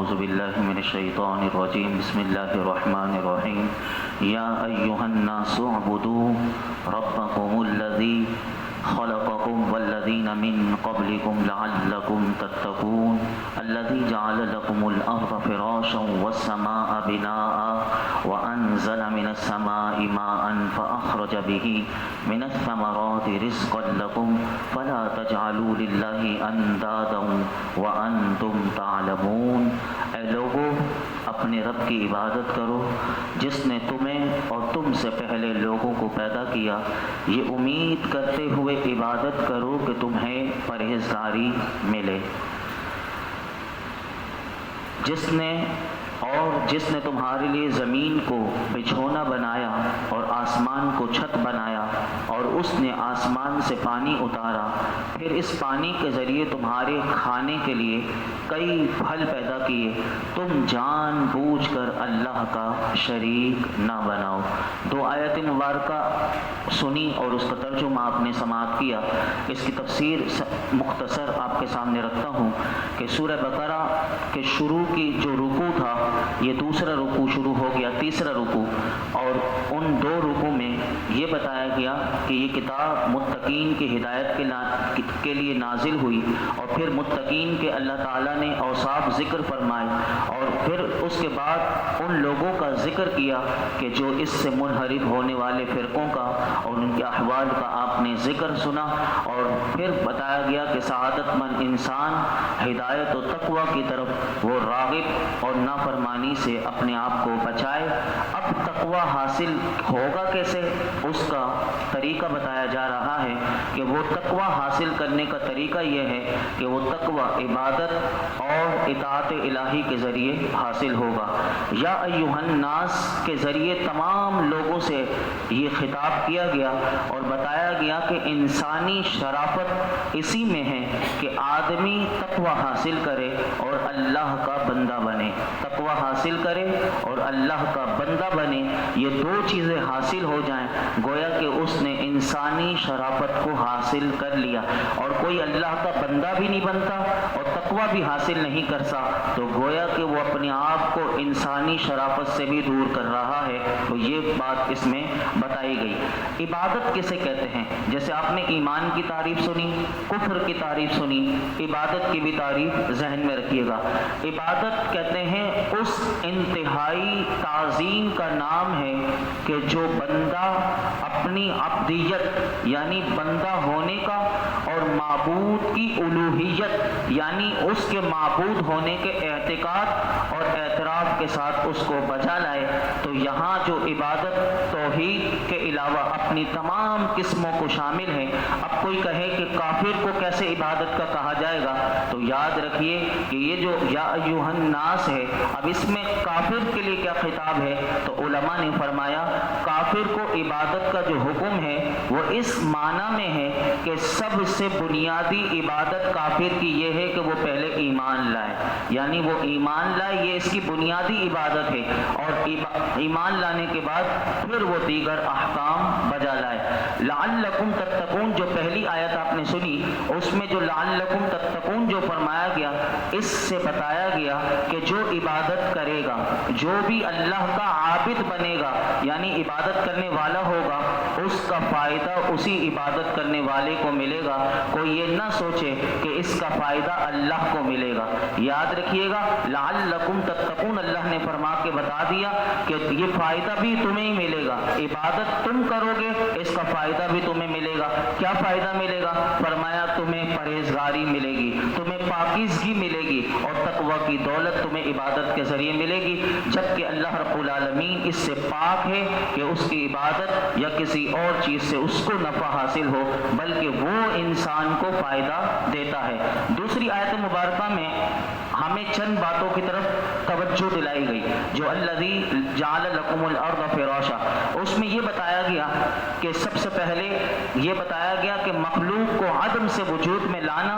اعوذ باللہ من الشیطان الرجیم بسم اللہ الرحمن الرحیم یا ایہا الناس اعبدوا ربکم الذی خلقكم والذین من قبلكم لعلكم تتقون الذي جعل لكم الأرض فراشا والسماء بناء وأنزل من السماء ماء فأخرج به من الثمرات رزقا لكم فلا تجعلوا لله أندادا وأنتم تعلمون۔ اے لوگو، اپنے رب کی عبادت کرو جس نے تمہیں اور تم سے پہلے لوگوں کو پیدا کیا، یہ امید کرتے ہوئے عبادت کرو کہ تمہیں پرہیزگاری ملے۔ جس نے تمہارے لیے زمین کو بچھونا بنایا اور آسمان کو چھت بنایا، اور اس نے آسمان سے پانی اتارا، پھر اس پانی کے ذریعے تمہارے کھانے کے لیے کئی پھل پیدا کیے، تم جان بوجھ کر اللہ کا شریک نہ بناؤ۔ دو آیت مبارکہ سنی اور اس کا ترجمہ آپ نے سماعت کیا۔ اس کی تفسیر مختصر آپ کے سامنے رکھتا ہوں کہ سورہ بقرہ کے شروع کی جو رکوع تھا، یہ دوسرا رکوع شروع ہو گیا، تیسرا رکوع، اور ان دو رکوع میں یہ بتایا گیا کہ یہ کتاب متقین کی ہدایت کے لیے نازل ہوئی، اور پھر متقین کے اللہ تعالیٰ نے اوصاف ذکر فرمائے، اور پھر اس کے بعد ان لوگوں کا ذکر کیا کہ جو اس سے منحرف ہونے والے فرقوں کا اور ان کے احوال کا آپ نے ذکر سنا، اور پھر بتایا گیا کہ سعادت مند انسان ہدایت و تقوی کی طرف وہ راغب اور نافرمانی سے اپنے آپ کو بچائے۔ اب تقوی حاصل ہوگا کیسے، اس کا طریقہ بتایا جا رہا ہے کہ وہ تقوی حاصل کرنے کا طریقہ یہ ہے کہ وہ تقوی عبادت اور اطاعت الہی کے ذریعے حاصل ہوگا۔ یا ایھا الناس کے ذریعے تمام لوگوں سے یہ خطاب کیا گیا اور بتایا گیا کہ انسانی شرافت اسی میں ہے کہ آدمی تقوی حاصل کرے اور اللہ کا بندہ بنے۔ تقوی حاصل کرے اور اللہ کا بندہ بنے، یہ دو چیزیں حاصل ہو جائیں، گویا کہ اس نے انسانی شرافت کو حاصل کر لیا۔ اور کوئی اللہ کا بندہ بھی نہیں بنتا اور تقوی بھی حاصل نہیں کرتا تو گویا کہ وہ اپنے آپ کو انسانی شرافت سے بھی دور کر رہا ہے۔ تو یہ بات اس میں بتائی گئی۔ عبادت کسے کہتے ہیں؟ جیسے آپ نے ایمان کی تعریف سنی، کفر کی تعریف سنی، عبادت کی بھی تعریف ذہن میں رکھیے گا۔ عبادت کہتے ہیں اس انتہائی تعظیم کا نام ہے کہ جو بندہ اپنی عبدیت یعنی بندہ ہونے کا اور معبود کی الوہیت یعنی اس کے معبود ہونے کے اعتقاد اور اعتراف کے ساتھ اس کو بجا لائے۔ تو یہاں جو عبادت توحید کے علاوہ اپنی تمام قسموں کو شامل ہے۔ اب کوئی کہے کہ کافر کو کیسے عبادت کا کہا جائے گا، تو یاد رکھیے کہ یہ جو یا ایھا الناس ہے، اب اس میں کافر کے لیے کیا خطاب ہے؟ تو علماء نے فرمایا کافر کو عبادت کا جو حکم ہے وہ اس معنی میں ہے کہ سب سے بنیادی عبادت کافر کی یہ ہے کہ وہ پہلے ایمان لائے، یعنی وہ ایمان لائے، یہ اس کی بنیادی عبادت ہے، اور ایمان لانے کے بعد پھر وہ دیگر احکام بجا لائے۔ لعلکم تتقون جو پہلی آیت آپ نے سنی، اس میں جو لعلکم تتقون جو فرمایا گیا، اس سے بتایا گیا کہ جو عبادت کرے گا، جو بھی اللہ کا عابد بنے گا یعنی عبادت کرنے والا ہوگا، اس کا فائدہ اسی عبادت کرنے والے کو ملے گا۔ کوئی یہ نہ سوچے کہ اس کا فائدہ اللہ کو ملے گا۔ یاد رکھیے گا لعلکم تتقون اللہ نے فرما کے بتا دیا کہ یہ فائدہ بھی تمہیں ہی ملے گا، عبادت تم کرو گے اس کا فائدہ بھی تمہیں ملے گا۔ کیا فائدہ ملے گا؟ فرمایا تمہیں پرہیزگاری ملے گی، تمہیں پاکیزگی ملے گی، اور تقوی کی دولت تمہیں عبادت کے ذریعے ملے گی، جبکہ اللہ رب العالمین اس سے پاک ہے کہ اس کی عبادت یا کسی اور چیز سے اس کو نفع حاصل ہو، بلکہ وہ انسان کو فائدہ دیتا ہے۔ دوسری آیت مبارکہ میں ہمیں چند باتوں کی طرف توجہ دلائی گئی، جو الذی جعل لکم الارض فراشا، اس میں یہ بتایا گیا کہ سب سے پہلے یہ بتایا گیا کہ مخلوق کو عدم سے وجود میں لانا،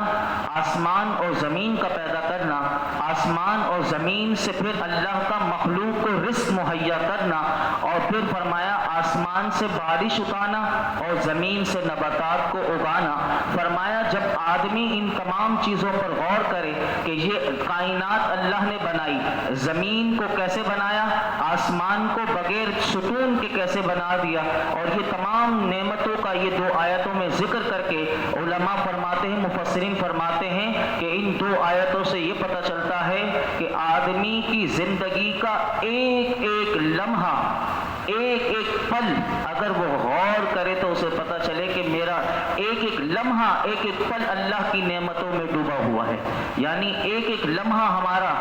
آسمان اور زمین کا پیدا کرنا، آسمان اور زمین سے پھر اللہ کا مخلوق کو رزق مہیا کرنا، اور پھر فرمایا آسمان سے بارش اتارنا اور زمین سے نباتات کو اگانا۔ فرمایا جب آدمی ان تمام چیزوں پر غور کرے کہ یہ کائنات اللہ نے بنائی، زمین کو کیسے بنایا، آسمان کو بغیر ستون کے کیسے بنا دیا، اور یہ تمام نعمتوں کا یہ 2 آیتوں میں ذکر کر کے علماء فرماتے ہیں، مفسرین فرماتے ہیں کہ ان 2 آیتوں سے یہ پتہ چلتا ہے کہ آدمی کی زندگی کا ایک ایک لمحہ، ایک ایک پل اگر وہ غور کرے تو اسے پتہ چلے کہ میرا ایک ایک لمحہ، ایک ایک پل اللہ کی نعمتوں میں ڈوبا ہوا ہے۔ یعنی ایک ایک لمحہ ہمارا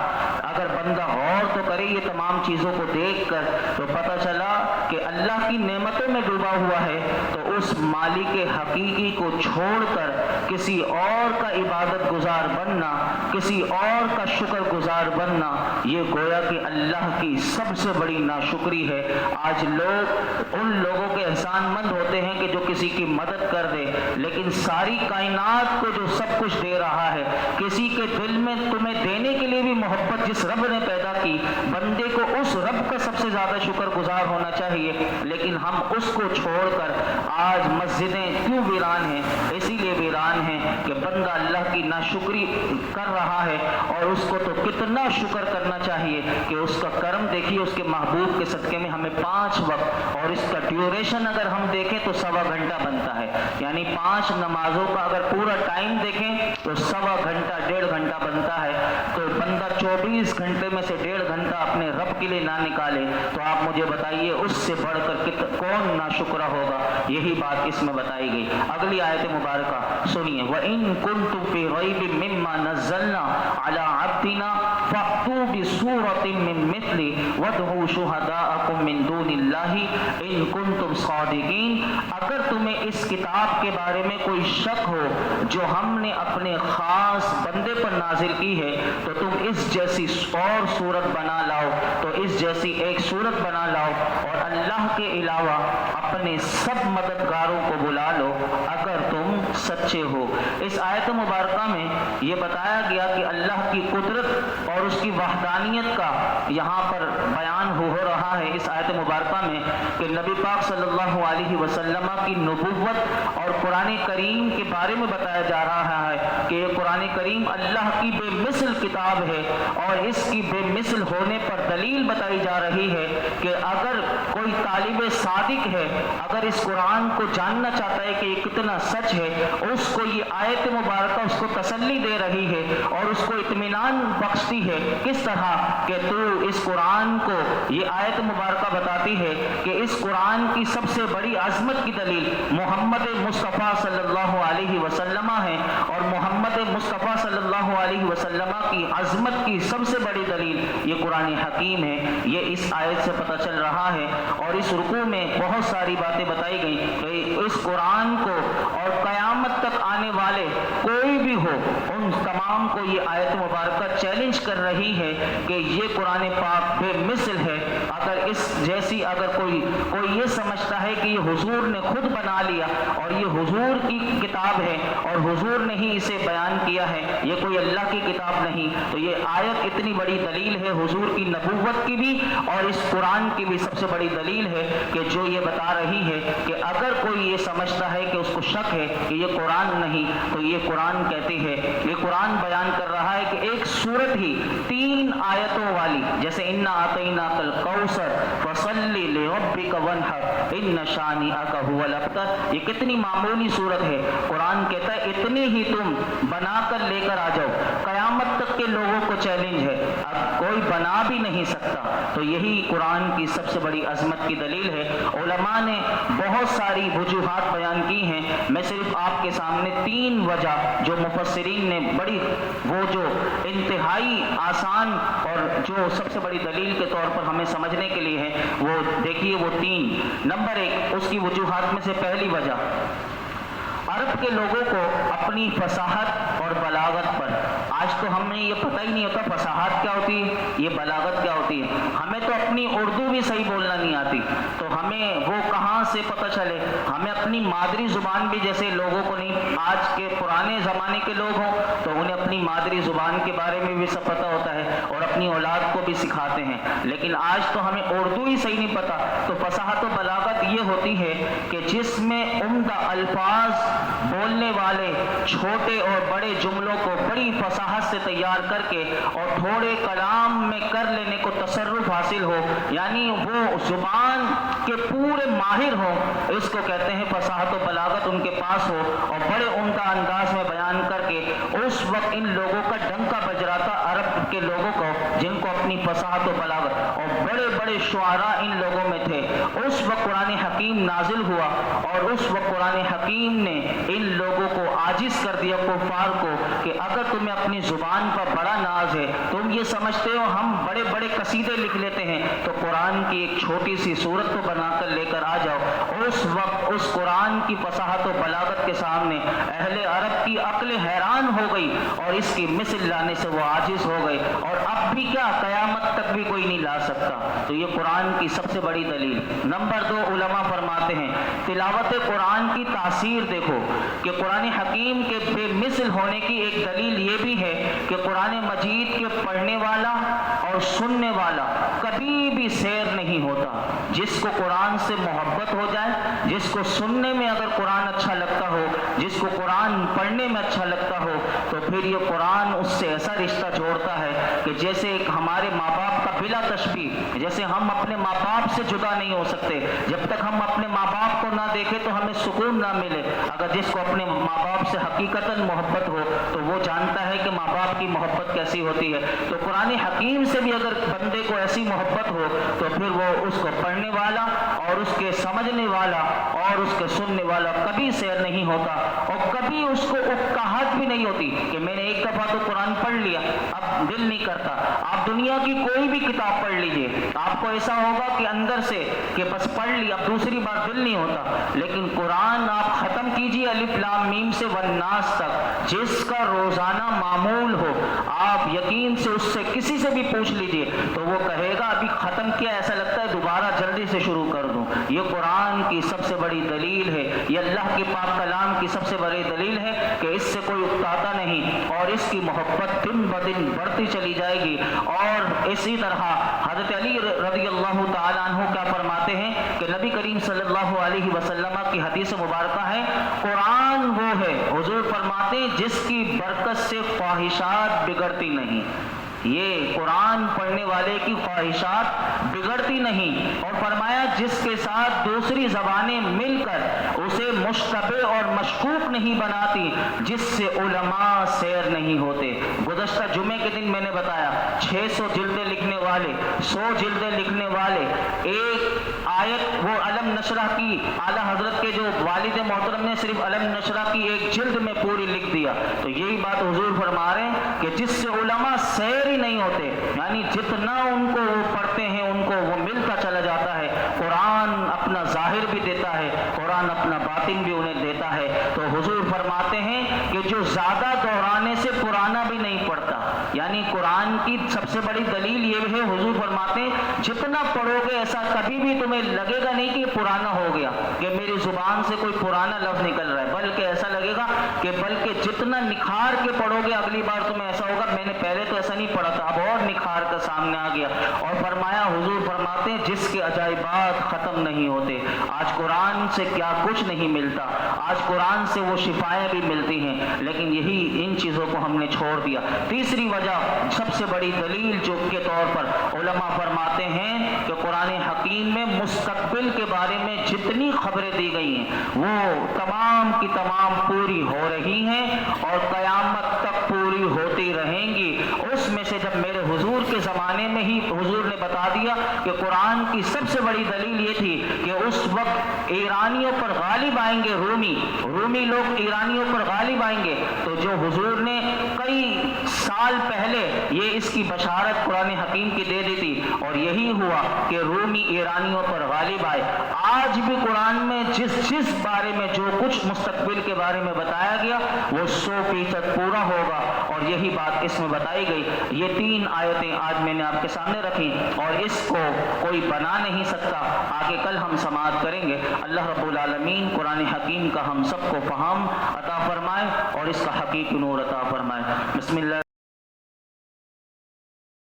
اگر بندہ غور تو کرے یہ تمام چیزوں کو دیکھ کر تو پتہ چلا کہ اللہ کی نعمتوں میں ڈوبا ہوا ہے، تو اس مالک حقیقی کو چھوڑ کر کسی اور کا عبادت گزار بننا، کسی اور کا شکر گزار بننا، یہ گویا کہ اللہ کی سب سے بڑی ناشکری ہے۔ آج لوگ ان لوگوں کے احسان مند ہوتے ہیں کہ جو کسی کی مدد کر دے، لیکن ساری کائنات کو جو سب کچھ دے رہا ہے، کسی کے دل میں تمہیں دینے کے لیے بھی محبت جس رب نے پیدا کی، بندے کو اس رب کا سب سے زیادہ شکر گزار ہونا چاہیے، لیکن ہم اس کو چھوڑ کر آج مسجدیں کیوں ویران ہیں؟ اسی لیے ویران ہیں کہ بندہ اللہ کی ناشکری کر رہا ہے، اور اس کو تو کتنا شکر کرنا چاہیے کہ اس کا کرم دیکھیے، اس کے محبوب کے صدقے میں ہمیں 5 وقت، اور اس کا ڈیوریشن اگر ہم دیکھیں تو 1.25 گھنٹہ بنتا ہے، یعنی 5 نمازوں کا اگر پورا ٹائم دیکھیں تو 1.25 گھنٹہ 1.5 گھنٹہ بنتا ہے۔ تو بندہ 24 گھنٹے میں سے 1.5 گھنٹہ اپنے رب کے لیے نہ نکالے تو آپ مجھے بتائیے اس سے بڑھ کر کون ناشکرہ ہوگا؟ یہی بات اس میں بتائی گئی۔ اگلی آیت مبارکہ سنیے، وَإِن كُنتُمْ فِي رَيْبٍ مِّمَّا نَزَّلْنَا عَلَىٰ عَبْدِنَا فَأْتُوا بِسُورَةٍ مِّن مِّثْلِهِ وَادْعُوا شُهَدَاءَكُم مِّن دُونِ اللَّهِ إِن كُنتُمْ صَادِقِينَ۔ اگر تمہیں اس کتاب کے بارے میں کوئی شک ہو جو ہم نے اپنے خاص بندے پر نازل کی ہے تو تم اس جیسی اور صورت بنا لاؤ، تو اس جیسی ایک صورت بنا لاؤ، اور اللہ کے علاوہ اپنے سب مددگاروں کو بلا لو اگر تم سچے ہو۔ اس آیت مبارکہ میں یہ بتایا گیا کہ اللہ کی قدرت اور اس کی وحدانیت کا یہاں پر بیان ہو رہا ہے اس آیت مبارکہ میں، کہ نبی پاک صلی اللہ علیہ وسلم کی نبوت اور قرآن کریم کے بارے میں بتایا جا رہا ہے کہ یہ قرآن کریم اللہ کی بے مثل کتاب ہے، اور اس کی بے مثل ہونے پر دلیل بتائی جا رہی ہے کہ اگر کوئی طالب صادق ہے، اگر اس قرآن کو جاننا چاہتا ہے کہ یہ کتنا سچ ہے، اس کو یہ آیت مبارکہ اس کو تسلی دے رہی ہے اور اس کو اطمینان بخشتی ہے۔ کس طرح کہ تو اس قرآن کو یہ آیت مبارکہ بتاتی ہے کہ اس قرآن کی سب سے بڑی عظمت کی دلیل محمد مصطفیٰ صلی اللہ علیہ وسلم ہے، اور محمد مصطفیٰ صلی اللہ علیہ وسلم کی عظمت کی سب سے بڑی دلیل یہ قرآن حکیم ہے۔ یہ اس آیت سے پتہ چل رہا ہے، اور اس رکوع میں بہت ساری باتیں بتائی گئی کہ اس قرآن کو اور قیامت تک آنے والے کوئی بھی ہو ان تمام کو یہ آیت مبارکہ چیلنج کر رہی ہے کہ یہ قرآن پاک بے مثل ہے۔ اگر اس جیسی اگر کوئی یہ سمجھتا ہے کہ یہ حضور نے خود بنا لیا اور یہ حضور کی کتاب ہے اور حضور نے ہی اسے بیان کیا ہے، یہ کوئی اللہ کی کتاب نہیں، تو یہ آیت اتنی بڑی دلیل ہے حضور کی نبوت کی بھی اور اس قرآن کی بھی سب سے بڑی دلیل ہے کہ جو یہ بتا رہی ہے کہ اگر کوئی یہ سمجھتا ہے کہ اس کو شک ہے کہ یہ قرآن نہیں، تو یہ قرآن کہتی ہے، یہ قرآن بیان کر رہا ہے کہ ایک سورت ہی 3 آیتوں والی، جیسے انا اعطیناک الکوثر فصلی لربک وانحر ان شانئک ھو الابتر، یہ کتنی معمولی صورت ہے۔ قرآن کہتا ہے اتنی ہی تم بنا کر لے کر آ جاؤ، قیامت تک کے لوگوں کو چیلنج ہے، اب کوئی بنا بھی نہیں سکتا، تو یہی قرآن کی سب سے بڑی عظمت کی دلیل ہے۔ علماء نے بہت ساری وجوہات بیان کی ہیں، میں صرف آپ کے سامنے 3 وجہ جو مفسرین نے بڑی وہ جو انتہائی آسان اور جو سب سے بڑی دلیل کے طور پر ہمیں سمجھنے کے لیے ہے وہ دیکھیے، وہ 3۔ نمبر 1 اس کی وجوہات میں سے پہلی وجہ، عرب کے لوگوں کو اپنی فصاحت اور بلاغت پر، آج تو ہمیں یہ پتہ ہی نہیں ہوتا فصاحت کیا ہوتی ہے، یہ بلاغت کیا ہوتی ہے۔ ہمیں تو اپنی اردو بھی صحیح بولنا نہیں آتی، تو ہمیں وہ کہاں سے پتہ چلے؟ ہمیں اپنی مادری زبان بھی، جیسے لوگوں کو نہیں، آج کے پرانے زمانے کے لوگ ہوں تو انہیں اپنی مادری زبان کے بارے میں بھی سب پتہ ہوتا ہے اور اپنی اولاد کو بھی سکھاتے ہیں، لیکن آج تو ہمیں اردو ہی صحیح نہیں پتہ۔ تو فصاحت و بلاغت یہ ہوتی ہے کہ جس میں عمدہ الفاظ بولنے والے چھوٹے اور بڑے جملوں کو بڑی فصاحت سے تیار کر کے اور تھوڑے کلام میں کر لینے کو تصرف حاصل ہو، یعنی وہ زبان کے پورے ماہر ہوں، اس کو کہتے ہیں فصاحت و بلاغت ان کے پاس ہو، اور بڑے عمدہ انداز میں بیان کر کے اس وقت ان لوگوں کا ڈنکا بج رہا تھا، عرب کے لوگوں کو جن کو اپنی فصاحت و بلاغت، اور بڑے بڑے شعراء ان لوگوں میں تھے۔ اس وقت قرآن حکیم نازل ہوا اور اس وقت قرآن حکیم نے ان لوگوں کو عاجز کر دیا، کفار کو، کہ اگر تمہیں اپنی زبان پر بڑا ناز ہے، تم یہ سمجھتے ہو ہم بڑے بڑے قصیدے لکھ لیتے ہیں، تو قرآن کی ایک چھوٹی سی سورت کو بنا کر لے کر آ جاؤ۔ اس وقت اس قرآن کی فصاحت و بلاغت کے سامنے اہل عرب کی عقل حیران ہو گئی اور اس کی مثل لانے سے وہ عاجز ہو گئے، اور اب بھی کیا، قیامت تک بھی کوئی نہیں لا سکتا۔ تو یہ قرآن کی سب سے بڑی دلیل۔ نمبر 2، علماء فرماتے ہیں تلاوت قرآن کی تاثیر دیکھو کہ قرآن حکیم کے بے مثل ہونے کی ایک دلیل یہ بھی ہے کہ قرآن مجید کے پڑھنے والا اور سننے والا کبھی بھی سیر نہیں ہوتا۔ جس کو قرآن سے محبت ہو جائے، جس کو سننے میں اگر قرآن اچھا لگتا ہو، جس کو قرآن پڑھنے میں اچھا لگتا ہو، تو پھر یہ قرآن اس سے ایسا رشتہ جوڑتا ہے کہ جیسے ایک ہمارے ماں باپ کا بلا تشبیہ، جیسے ہم اپنے ماں باپ سے جدا نہیں ہو سکتے، جب تک ہم اپنے ماں باپ کو نہ دیکھیں تو ہمیں سکون نہ ملے۔ اگر جس کو اپنے ماں باپ سے حقیقتاً محبت ہو تو وہ جانتا ہے کہ ماں باپ کی محبت کیسی ہوتی ہے۔ تو قرآن حکیم سے بھی اگر بندے کو ایسی محبت ہو تو پھر وہ اس کو پڑھنے والا اور اس کے سمجھنے والا اور اس کے سننے والا کبھی سیر نہیں ہوتا، اور کبھی اس کو اکاہٹ بھی نہیں ہوتی کہ میں نے ایک دفعہ تو قرآن پڑھ لیا، اب دل نہیں کرتا۔ آپ دنیا کی کوئی بھی کتاب پڑھ لیجئے، آپ کو ایسا ہوگا کہ اندر سے کہ بس پڑھ لی، اب دوسری بار دل نہیں ہوتا، لیکن قرآن آپ ختم کیجئے الف لام میم سے والناس تک، جس کا روزانہ معمول ہو، آپ یقین سے اس سے کسی سے بھی پوچھ لیجئے تو وہ کہے گا ابھی ختم کیا، ایسا لگتا ہے دوبارہ جلدی سے شروع کر دوں۔ یہ قرآن کی سب سے بڑی دلیل ہے، یہ اللہ کے پاک کلام کی سب سے بڑی دلیل ہے کہ اس سے کوئی اکتاتا نہیں، اور اس کی محبت دن بدن بڑھتی چلی جائے گی۔ اور اسی طرح حضرت علی رضی اللہ تعالیٰ عنہ کیا فرماتے ہیں کہ نبی کریم صلی اللہ علیہ وسلم کی حدیث مبارکہ ہے، قرآن وہ ہے، حضور فرماتے ہیں جس کی برکت سے خواہشات بگڑتی نہیں۔ یہ قرآن پڑھنے والے کی خواہشات بگڑتی نہیں، اور فرمایا جس کے ساتھ دوسری زبانیں مل کر اسے مشتبہ اور مشکوک نہیں بناتی، جس سے علماء سیر نہیں ہوتے۔ گزشتہ جمعے کے دن میں نے بتایا 600 جلدیں لکھنے والے، 100 جلدیں لکھنے والے، ایک آیت وہ علم نشرہ کی، اعلیٰ حضرت کے جو والد محترم نے صرف علم نشرہ کی ایک جلد میں پوری لکھ دیا۔ تو یہی بات حضور فرما رہے ہیں کہ جس سے علماء سیر نہیں ہوتے، یعنی جتنا ان کو وہ پڑھتے ہیں ان کو وہ ملتا چلا جاتا ہے۔ قرآن اپنا ظاہر بھی دیتا ہے، قرآن اپنا باطن بھی انہیں دیتا ہے۔ تو حضور فرماتے ہیں کہ جو زیادہ دہرانے سے پرانا بھی نہیں پڑھتا، یعنی قرآن کی سب سے بڑی دلیل یہ ہے، حضور فرماتے ہیں جتنا پڑھو گے ایسا کبھی بھی تمہیں لگے گا نہیں کہ یہ پرانا ہو گیا، کہ میری زبان سے کوئی پرانا لفظ نکل رہا ہے، بلکہ ایسا لگے گا کہ بلکہ جتنا نکھار کے پڑھو گے اگلی بار تمہیں ایسا ہوگا میں نے پہلے تو ایسا نہیں پڑھا تھا، اب اور نکھار کا سامنے آ گیا۔ اور فرمایا، حضور فرماتے ہیں جس کے عجائبات ختم نہیں ہوتے۔ آج قرآن سے کیا کچھ نہیں ملتا، آج قرآن سے وہ شفائیں بھی ملتی ہیں، لیکن یہی ان چیزوں کو ہم نے چھوڑ دیا۔ تیسری وجہ، سب سے بڑی دلیل جو کے طور پر علماء فرماتے ہیں کہ قرآن حکیم میں مستقبل کے بارے میں جتنی خبریں دی گئی ہیں وہ تمام کی تمام پوری ہو رہی ہیں اور قیامت تک پوری ہوتی رہیں گی۔ اس میں سے جب میرے حضور کے زمانے میں ہی حضور نے بتا دیا کہ قرآن کی سب سے بڑی دلیل یہ تھی کہ اس وقت ایرانیوں پر غالب آئیں گے، رومی لوگ ایرانیوں پر غالب آئیں گے، تو جو حضور نے کئی سال سال پہلے یہ اس کی بشارت قرآن حکیم کی دے دی تھی اور یہی ہوا کہ رومی ایرانیوں پر غالب آئے۔ آج بھی قرآن میں جس بارے میں جو کچھ مستقبل کے بارے میں بتایا گیا وہ 100% پورا ہوگا، اور یہی بات اس میں بتائی گئی۔ یہ 3 آیتیں آج میں نے آپ کے سامنے رکھی اور اس کو کوئی بنا نہیں سکتا۔ آگے کل ہم سماعت کریں گے۔ اللہ رب العالمین قرآن حکیم کا ہم سب کو فہم عطا فرمائے اور اس کا حقیقی نور عطا فرمائے۔ بسم اللہ